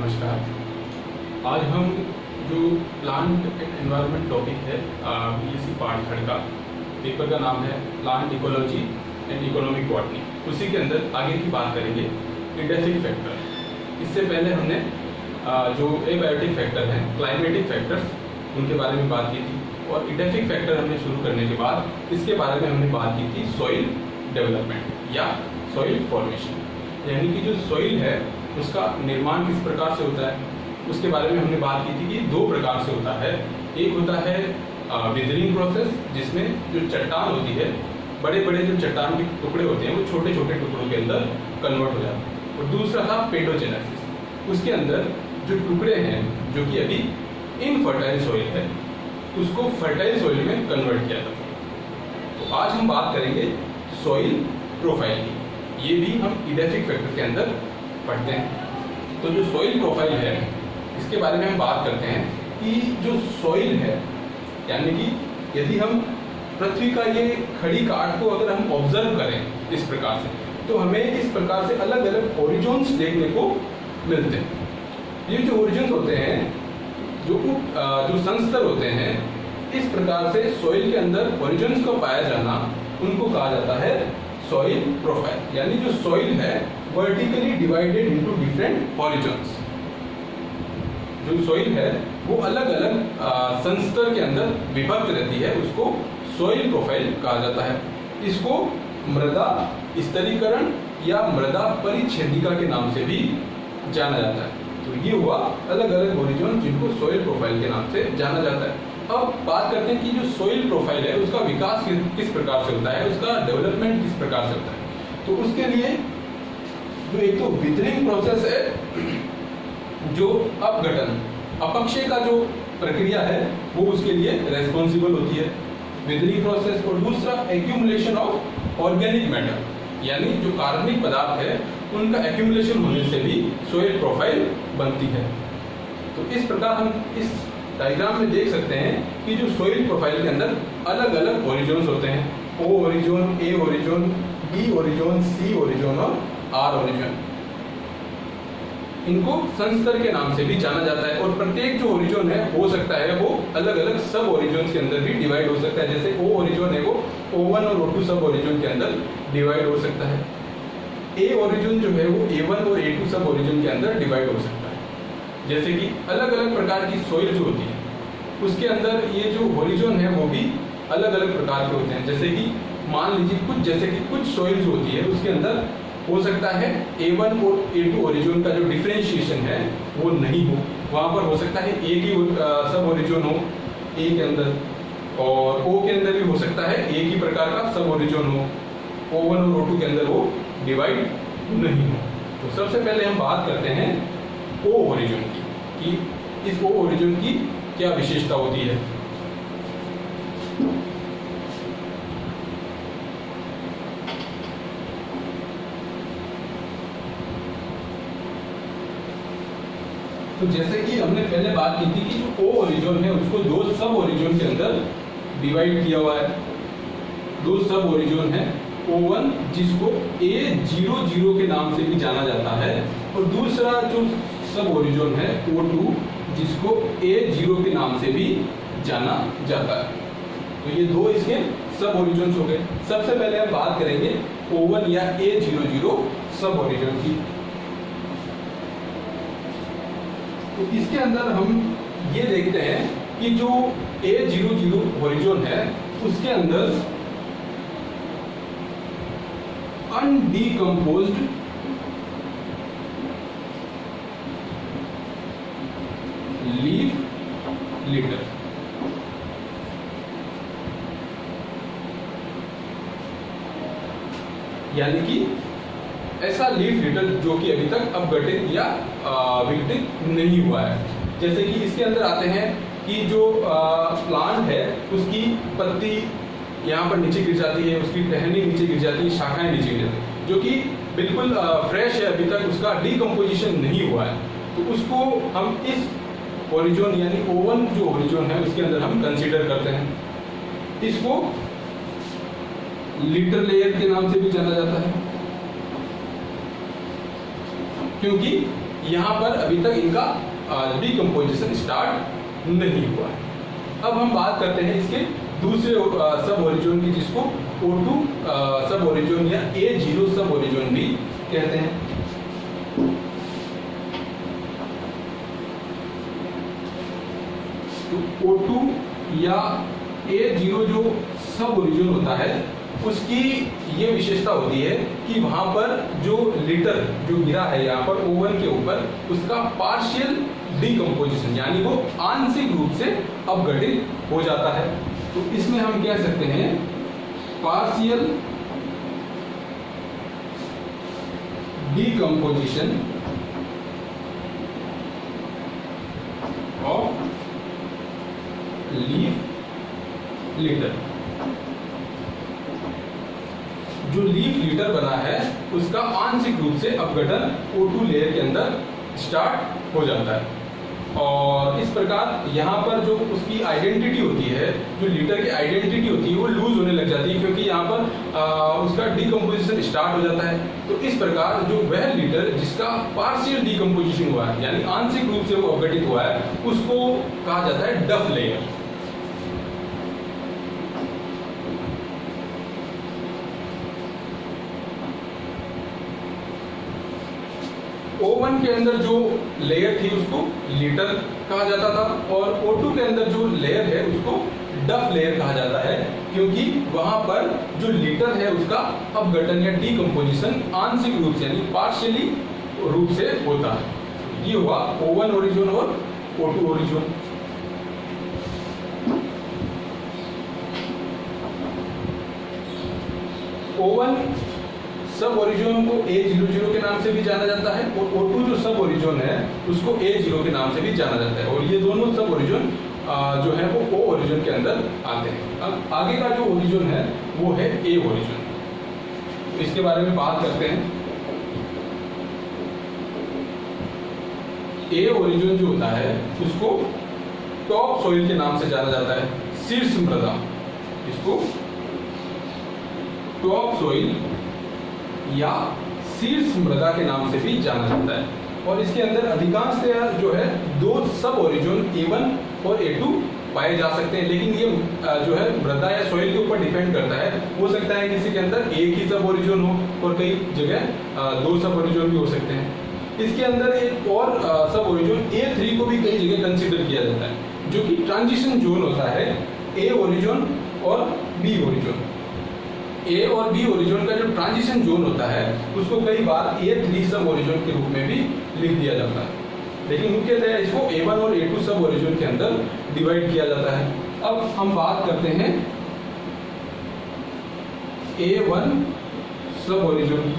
नमस्कार। आज हम जो प्लांट एनवायरनमेंट टॉपिक है बीएससी पार्ट 3 का पेपर का नाम है plant ecology and economic botany, उसी के अंदर आगे की बात करेंगे इंडेफिक फैक्टर। इससे पहले हमने जो एबायोटिक फैक्टर हैं, क्लाइमेटिक फैक्टर्स, उनके बारे में बात की थी, और इंडेफिक फैक्टर हमने शुरू करने के बाद इसके बारे में हमने बात की थी सॉइल डेवलपमेंट या सॉइल फॉर्मेशन, यानी कि जो सॉइल है उसका निर्माण किस प्रकार से होता है उसके बारे में हमने बात की थी कि दो प्रकार से होता है। एक होता है विदरिंग प्रोसेस, जिसमें जो चट्टान होती है, बड़े बड़े जो चट्टान के टुकड़े होते हैं वो छोटे छोटे टुकड़ों के अंदर कन्वर्ट हो जाते हैं। और दूसरा था पेडोजेनेसिस, उसके अंदर जो टुकड़े हैं जो कि अभी इनफर्टाइल सॉइल है उसको फर्टाइल सॉइल में कन्वर्ट किया जाता है। तो आज हम बात करेंगे सॉइल प्रोफाइल की, ये भी हम इडेफिक फैक्टर के अंदर पढ़ते हैं। तो जो सॉइल प्रोफाइल है इसके बारे में हम बात करते हैं कि जो सॉइल है, यानी कि यदि हम पृथ्वी का ये खड़ी काट को अगर हम ऑब्जर्व करें इस प्रकार से, तो हमें इस प्रकार से अलग अलग ओरिजोन्स देखने को मिलते हैं। ये जो ओरिजोन्स होते हैं, जो संस्तर होते हैं, इस प्रकार से सॉइल के अंदर ओरिजोन्स को पाया जाना, उनको कहा जाता है सॉइल प्रोफाइल। यानी जो सॉइल है वर्टिकली डिवाइडेड इनटू डिफरेंट ओरिजोन्स। जो सॉइल है वो अलग अलग संस्तर के अंदर विभक्त रहती है, उसको सॉइल प्रोफाइल कहा जाता है। इसको मृदा स्तरीकरण या मृदा परिच्छेदिका के नाम से भी जाना जाता है। तो ये हुआ अलग अलग ओरिजोन जिनको सॉइल प्रोफाइल के नाम से जाना जाता है। अब बात करते हैं कि जो सॉइल प्रोफाइल है उसका विकास किस प्रकार से होता है, उसका डेवलपमेंट किस प्रकार से होता है। तो उसके लिए जो एक तो विदरिंग प्रोसेस है, जो अपघटन अपक्षय का जो प्रक्रिया है वो उसके लिए रेस्पॉन्सिबल होती है, विदरिंग प्रोसेस। और दूसरा एक्यूमुलेशन ऑफ ऑर्गेनिक मैटर, यानी जो कार्बनिक पदार्थ है उनका एक्यूमुलेशन होने से भी सॉइल प्रोफाइल बनती है। तो इस प्रकार हम इस डायग्राम में देख सकते हैं कि जो सॉइल प्रोफाइल के अंदर अलग अलग ओरिजोन्स होते हैं, ओ ओरिजोन, ए ओरिजोन, बी ओरिजोन, सी ओरिजोन और आर ओरिजोन। इनको संस्तर के नाम से भी जाना जाता है। और प्रत्येक जो ओरिजोन है हो सकता है वो अलग अलग सब ओरिजोन्स के अंदर भी डिवाइड हो सकता है। जैसे ओ ओरिजोन है वो O1 और O2 सब ओरिजोन के अंदर डिवाइड हो सकता है। ए ओरिजोन जो है वो A1 और A2 सब ओरिजोन के अंदर डिवाइड हो सकता है। जैसे कि अलग अलग प्रकार की सॉइल जो होती है उसके अंदर ये जो ओरिजोन है वो भी अलग अलग प्रकार के होते हैं। जैसे कि मान लीजिए कुछ सॉइल जो होती है उसके अंदर हो सकता है A1 और A2 ओरिजोन का जो डिफरेंशिएशन है वो नहीं हो, वहाँ पर हो सकता है एक ही सब ओरिजोन हो ए के अंदर, और O के अंदर भी हो सकता है एक ही प्रकार का सब ओरिजोन हो, O1 और O2 के अंदर वो डिवाइड नहीं हो। तो सबसे पहले हम बात करते हैं O ओरिजोन की, कि इस O ओरिजोन की क्या विशेषता होती है। तो जैसे कि हमने पहले बात की थी कि जो O ओरिजोन है उसको दो सब ओरिजोन के अंदर डिवाइड किया हुआ है। दो सब ओरिजोन है, O1 जिसको A00 के नाम से भी जाना जाता है, और दूसरा जो सब ओरिजोन है O2 जिसको A0 के नाम से भी जाना जाता है। तो ये दो इसके सब ओरिजोन्स हो गए। सबसे पहले हम बात करेंगे O1 या A00 सब ओरिजोन की। तो इसके अंदर हम ये देखते हैं कि जो A00 ओरिजोन है उसके अंदर अनडीकम्पोज्ड लीफ लिटर, यानी कि ऐसा लीफ लिटर जो कि अभी तक अपघटित या विघटित नहीं हुआ है। जैसे कि इसके अंदर आते हैं कि जो प्लांट है उसकी पत्ती यहाँ पर नीचे गिर जाती है, उसकी टहनी नीचे गिर जाती है, शाखाएं नीचे गिर जाती है, जो कि बिल्कुल फ्रेश है, अभी तक उसका डीकम्पोजिशन नहीं हुआ है। तो उसको हम इस ओरिजोन यानी O1 जो ओरिजोन है उसके अंदर हम कंसीडर करते हैं। इसको लिटर लेयर के नाम से भी जाना जाता है, क्योंकि यहाँ पर अभी तक इनका डिकम्पोजिशन स्टार्ट नहीं हुआ है। अब हम बात करते हैं इसके दूसरे सब ओरिजिन की, जिसको O2 सब ओरिजिन या A0 सब ओरिजिन भी कहते हैं। तो O2 या A0 जो सब ओरिजिन होता है उसकी ये विशेषता होती है कि वहां पर जो लिटर जो गिरा है यहाँ पर ओवन के ऊपर, उसका पार्शियल डिकम्पोजिशन यानी वो आंशिक रूप से अपघटित हो जाता है। तो इसमें हम कह सकते हैं partial decomposition of leaf litre. जो लीफ लिटर बना है उसका आंशिक रूप से अपघटन O2 लेयर के अंदर स्टार्ट हो जाता है। और इस प्रकार यहाँ पर जो उसकी आइडेंटिटी होती है, जो लिटर की आइडेंटिटी होती है, वो लूज होने लग जाती है, क्योंकि यहाँ पर उसका डिकम्पोजिशन स्टार्ट हो जाता है। तो इस प्रकार जो वह लिटर जिसका पार्शियल डिकम्पोजिशन हुआ है यानी आंशिक रूप से वो अपघटित हुआ है, उसको कहा जाता है डफ लेयर। O1 के अंदर जो लेयर थी उसको लिटर कहा जाता था, और O2 के अंदर जो लेयर है उसको डफ लेयर कहा जाता है, क्योंकि वहां पर जो लिटर है उसका अपघटन या डिकम्पोजिशन आंशिक रूप से यानी पार्शियली रूप से होता है। ये हुआ O1 ओरिजिन और O2 ओरिजिन। O1 सब ओरिजिन को A00 के नाम से भी जाना जाता है, और O2 जो सब ओरिजिन है उसको A0 के नाम से भी जाना जाता है, और ये दोनों सब ओरिजिन जो है वो O ओरिजिन के अंदर आते हैं। अब आगे का जो ओरिजिन है वो है A ओरिजिन। तो इसके बारे में बात करते हैं। A ओरिजिन जो होता है उसको टॉप सॉइल के नाम से जाना जाता है, शीर्ष मृदा। इसको टॉप सॉइल या शीर्ष मृदा के नाम से भी जाना जाता है। और इसके अंदर अधिकांशतया जो है दो सब ओरिजिन A1 और A2 पाए जा सकते हैं, लेकिन ये जो है मृदा या सॉइल के ऊपर डिपेंड करता है। हो सकता है किसी के अंदर एक ही सब ओरिजिन हो और कई जगह दो सब ओरिजिन भी हो सकते हैं। इसके अंदर एक और सब ओरिजिन A3 को भी कई जगह कंसिडर किया जाता है, जो कि ट्रांजिशन जोन होता है A ओरिजिन और B ओरिजिन। A और B ओरिजिन का जो ट्रांजिशन जोन होता है उसको कई बार A3 सब ओरिजिन के रूप में भी लिख दिया जाता है, लेकिन मुख्यतः इसको A1 और A2 सब ओरिजिन के अंदर डिवाइड किया जाता है। अब हम बात करते हैं A1 सब ओरिजिन।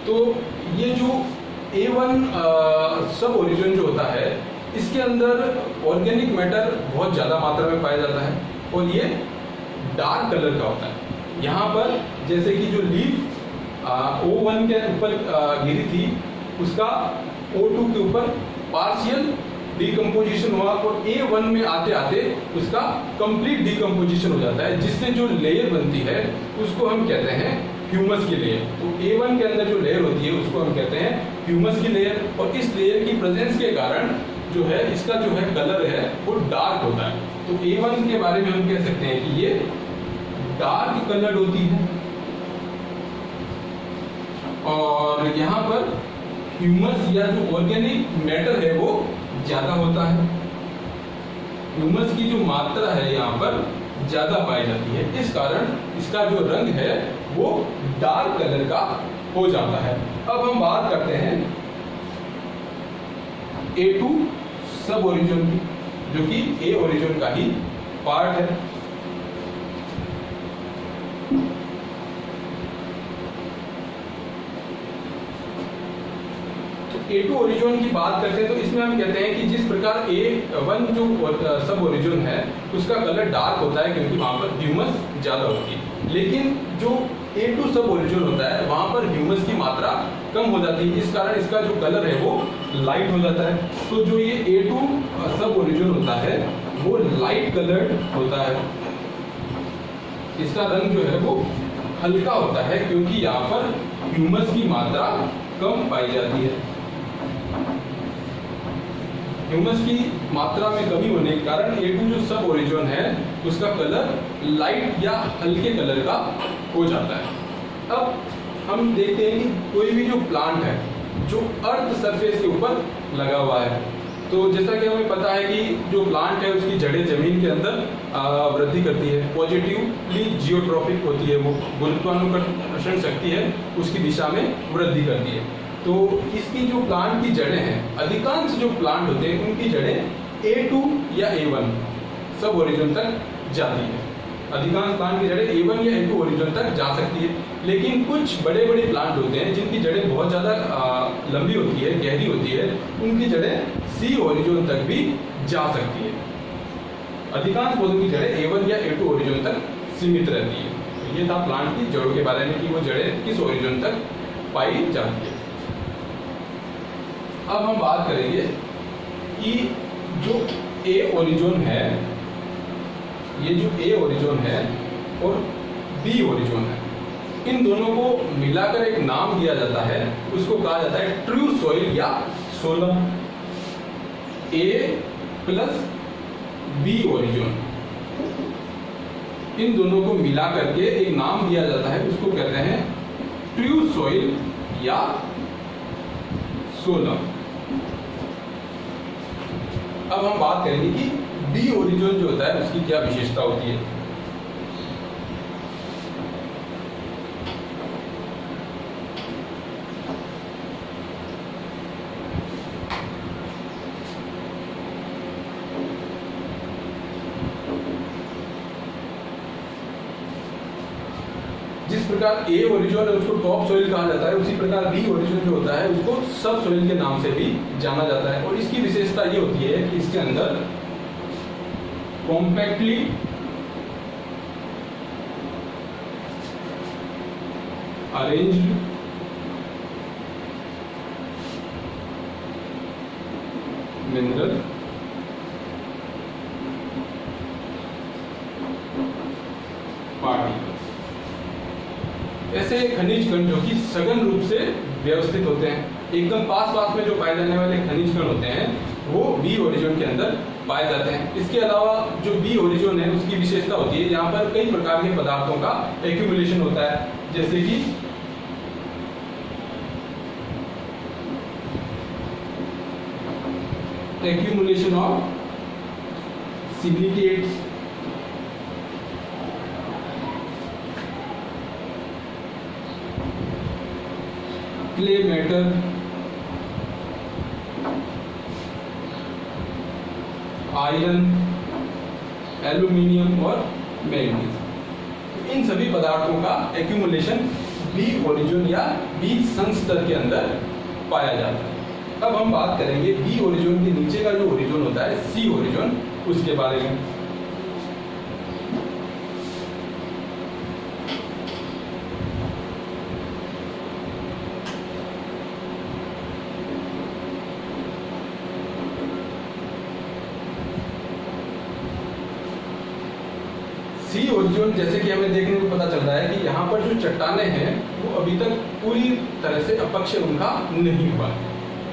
तो ये जो A1 सब ओरिजिन जो होता है इसके अंदर ऑर्गेनिक मैटर बहुत ज़्यादा मात्रा में पाया जाता है, और ये डार्क कलर का होता है। यहाँ पर जैसे कि जो लीफ O1 के ऊपर गिरी थी उसका O2 के ऊपर पार्शियल डिकम्पोजिशन हुआ, और A1 में आते आते उसका कंप्लीट डिकम्पोजिशन हो जाता है, जिससे जो लेयर बनती है उसको हम कहते हैं ह्यूमस की लेयर। तो A1 के अंदर जो लेयर होती है उसको हम कहते हैं ह्यूमस की लेयर, और इस लेयर की प्रेजेंस के कारण जो है इसका जो है कलर है वो डार्क होता है। तो A1 के बारे में हम कह सकते हैं कि ये डार्क कलर्ड होती है, और यहाँ पर ह्यूमस या जो ऑर्गेनिक मैटर है वो ज्यादा होता है। ह्यूमस की जो मात्रा है यहाँ पर ज्यादा पाई जाती है, इस कारण इसका जो रंग है वो डार्क कलर का हो जाता है। अब हम बात करते हैं A2 सब ओरिजिन की, जो कि A ओरिजिन का ही पार्ट है। A2 ओरिजिन की बात करते हैं तो इसमें हम कहते हैं कि जिस प्रकार A1 जो सब ओरिजिन है उसका कलर डार्क होता है क्योंकि वहां पर ह्यूमस ज्यादा होती है, लेकिन जो A2 सब ओरिजिन होता है वहां पर ह्यूमस की मात्रा कम हो जाती है, इस कारण इसका जो कलर है वो लाइट हो जाता है। तो जो ये A2 सब ओरिजिन होता है वो लाइट कलर्ड होता है, इसका रंग जो है वो हल्का होता है क्योंकि यहाँ पर ह्यूमस की मात्रा कम पाई जाती है। ह्यूमस की मात्रा में कमी होने के कारण A2 जो सब ओरिजिन है उसका कलर लाइट या हल्के कलर का हो जाता है। अब हम देखते हैं कि कोई भी जो प्लांट है जो अर्थ सरफेस के ऊपर लगा हुआ है, तो जैसा कि हमें पता है कि जो प्लांट है उसकी जड़ें जमीन के अंदर वृद्धि करती है, पॉजिटिवली जियोट्रॉपिक होती है, वो गुरुत्वाकर्षण शक्ति है उसकी दिशा में वृद्धि करती है। तो इसकी जो प्लांट की जड़ें हैं, अधिकांश जो प्लांट होते हैं उनकी जड़ें A2 या A1 सब ओरिजिन तक जाती है। अधिकांश प्लांट की जड़ें A1 या A2 ओरिजिन तक जा सकती है, लेकिन कुछ बड़े बड़े प्लांट होते हैं जिनकी जड़ें बहुत ज़्यादा लंबी होती है, गहरी होती है, उनकी जड़ें C ओरिजिन तक भी जा सकती है। अधिकांश पौधों की जड़ें A1 या A2 ओरिजिन तक सीमित रहती है। तो ये था प्लांट की जड़ों के बारे में कि वो जड़ें किस ओरिजिन तक पाई जाती है। अब हम बात करेंगे कि जो A ओरिजिन है, ये जो A ओरिजिन है और B ओरिजिन है, इन दोनों को मिलाकर एक नाम दिया जाता है, उसको कहा जाता है ट्रू सॉइल या सोलम। A प्लस B ओरिजिन, इन दोनों को मिला करके एक नाम दिया जाता है, उसको कहते हैं ट्रू सॉइल या सोलम। अब हम बात करेंगे कि B ओरिजिन जो होता है उसकी क्या विशेषता होती है। जिस प्रकार A ओरिजिन है उसको टॉप सॉइल कहा जाता है, उसी प्रकार B ओरिजिन जो होता है उसको सब सॉइल के नाम से भी जाना जाता है। और इसकी विशेषता ये होती है कि इसके अंदर कॉम्पैक्टली अरेंज्ड मिनरल पार्टिकल्स, ऐसे खनिज कण जो कि सघन रूप से व्यवस्थित होते हैं, एकदम पास पास में जो पाए जाने वाले खनिज कण होते हैं वो B ओरिजिन के अंदर पाए जाते हैं। इसके अलावा जो B ओरिजिन है उसकी विशेषता होती है यहाँ पर कई प्रकार के पदार्थों का एक्यूमुलेशन होता है, जैसे कि accumulation of silicates, clay matter, iron, aluminium और मैग्नीज, इन सभी पदार्थों का एक्यूमुलेशन B ओरिजिन या B संस्तर के अंदर पाया जाता है। अब हम बात करेंगे B ओरिजिन के नीचे का जो ओरिजिन होता है C ओरिजिन, उसके बारे में। C ओरिजिन जैसे कि हमें देखने को पता चल रहा है कि यहाँ पर जो चट्टानें हैं वो अभी तक पूरी तरह से अपक्षय उनका नहीं हुआ,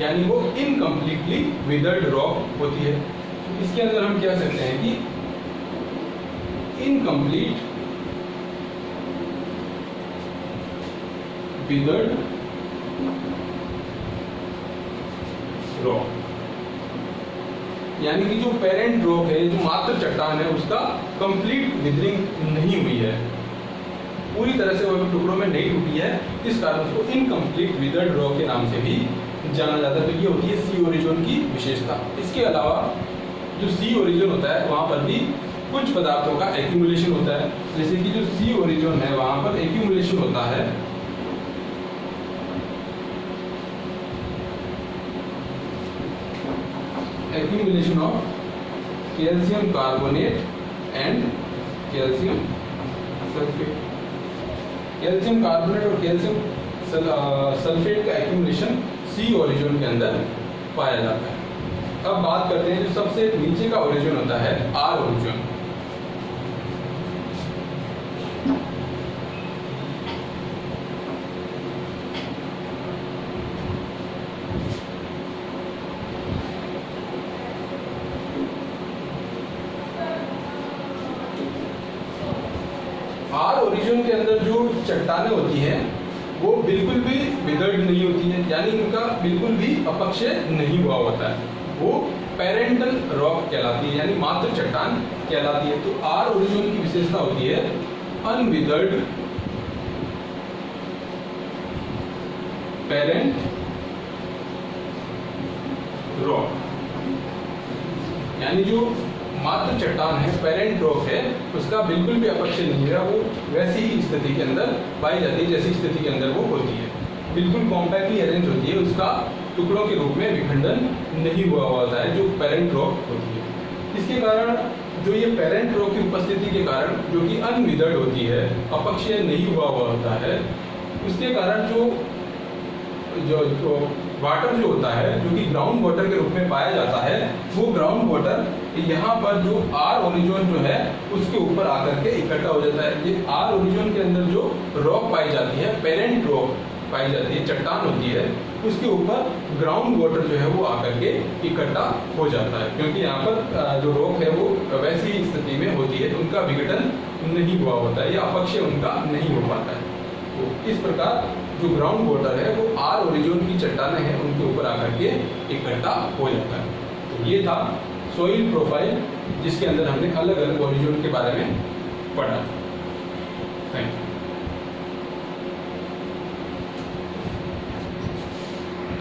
यानी वो इनकम्प्लीटली विदर्ड रॉक होती है। इसके अंदर हम कह सकते हैं कि इनकम्प्लीट विदर्ड रॉक, यानी कि जो पेरेंट रॉक है, जो मात्र चट्टान है, उसका कंप्लीट विदरिंग नहीं हुई है, पूरी तरह से वो टुकड़ों में नहीं टूटी है, इस कारण उसको इनकम्प्लीट विदर्ड रॉक के नाम से भी जाना जाता है। तो ये होती है C ओरिजिन की विशेषता। इसके अलावा जो C ओरिजिन होता है वहाँ पर भी कुछ पदार्थों का एक्यूमुलेशन होता है, जैसे कि जो C ओरिजिन है वहाँ पर एक्यूमुलेशन होता है accumulation of calcium carbonate and calcium sulfate। Calcium carbonate और कैल्शियम सल्फेट का एक्यूमुलेशन C ओरिजिन के अंदर पाया जाता है। अब बात करते हैं जो सबसे नीचे का ओरिजिन होता है R ओरिजिन। चट्टानें होती हैं वो बिल्कुल भी विदर्ड नहीं होती है, यानी उनका बिल्कुल भी अपक्षय नहीं हुआ होता है, वो पेरेंटल रॉक कहलाती है, यानी मातृ चट्टान कहलाती है। तो आर ओरिजिन की विशेषता होती है अनविदर्ड पेरेंट रॉक, यानी जो मातृ चट्टान है, पेरेंट रॉक है, उसका बिल्कुल भी अपक्षय नहीं है, वो वैसी ही स्थिति के अंदर पाई जाती है जैसी स्थिति के अंदर वो होती है, बिल्कुल कॉम्पैक्टली अरेंज होती है, उसका टुकड़ों के रूप में विखंडन नहीं हुआ होता है, जो पेरेंट रॉक होती है। इसके कारण जो ये पेरेंट रॉक की उपस्थिति के कारण जो कि अनविदर्ड होती है, अपक्षय नहीं हुआ होता है, उसके कारण जो वाटर जो होता है, जो कि ग्राउंड वाटर के रूप में पाया जाता है, वो ग्राउंड वाटर यहाँ पर जो आर ओरिजिन जो है उसके ऊपर आकर के इकट्ठा हो जाता है। ये आर ओरिजिन के अंदर जो रॉक पाई जाती है, पेरेंट रॉक पाई जाती है, चट्टान होती है, उसके ऊपर ग्राउंड वाटर जो है वो आकर के इकट्ठा हो जाता है, क्योंकि यहाँ पर जो रॉक है वो वैसी स्थिति में होती है, उनका विघटन नहीं हुआ होता है या अपक्षय उनका नहीं हो पाता है। तो इस प्रकार जो ग्राउंड वाटर है वो आर ओरिजिन की चट्टानें हैं उनके ऊपर आकर के इकट्ठा हो जाता है। तो ये था सोइल प्रोफाइल, जिसके अंदर हमने अलग अलग ओरिजिन के बारे में पढ़ा था। Thank you.